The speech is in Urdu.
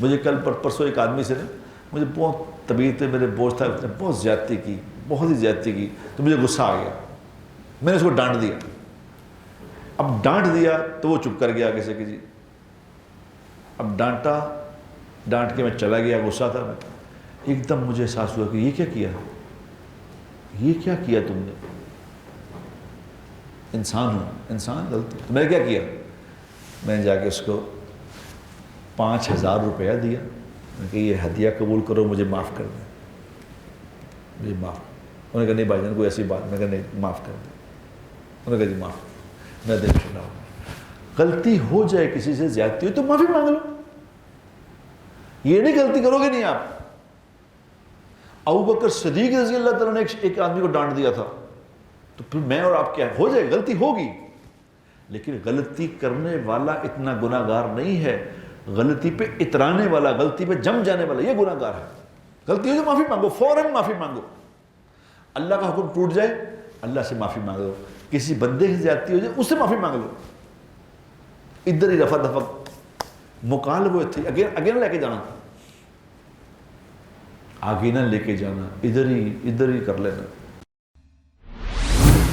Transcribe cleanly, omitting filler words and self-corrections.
مجھے کل پرسوں ایک آدمی سے نا مجھے بہت طبیعت پہ میرے بوجھ تھا، اس نے بہت زیادتی کی، بہت ہی زیادتی کی، تو مجھے غصہ آ گیا، میں نے اس کو ڈانٹ دیا۔ اب ڈانٹ دیا تو وہ چپ کر گیا آگے سے کہ جی، اب ڈانٹ کے میں چلا گیا، غصہ تھا میں، ایک دم مجھے احساس ہوا کہ یہ کیا کیا تم نے؟ انسان ہوں، انسان غلطی، تو میں نے کیا کیا؟ میں نے جا کے اس کو 5000 روپیہ دیا، میں نے کہا یہ ہدیہ قبول کرو، مجھے معاف کر دیں، مجھے معاف۔ انہوں نے کہا نہیں بھائی جان کوئی ایسی بات، میں نے کہا نہیں معاف کر دیں، انہوں نے کہا جی معاف، میں دل چھوڑا ہوں۔ غلطی ہو جائے کسی سے، زیادتی ہو تو معافی مانگ لو، یہ نہیں غلطی کرو گے نہیں آپ۔ ابوبکر صدیق رضی اللہ تعالیٰ نے ایک آدمی کو ڈانٹ دیا تھا، تو پھر میں اور آپ کیا ہو جائے، غلطی ہوگی، لیکن غلطی کرنے والا اتنا گناہ گار نہیں ہے، غلطی پہ اترانے والا، غلطی پہ جم جانے والا یہ گناہ گار ہے۔ غلطی ہو تو معافی مانگو، فوراً معافی مانگو، اللہ کا حکم ٹوٹ جائے اللہ سے معافی مانگو، کسی بندے کی زیادتی ہو جائے اس سے معافی مانگ لو، ادھر ہی رفع دفع مکالمے تھے، اگین لے کے جانا، آگے نہ لے کے جانا، ادھر ہی کر لینا۔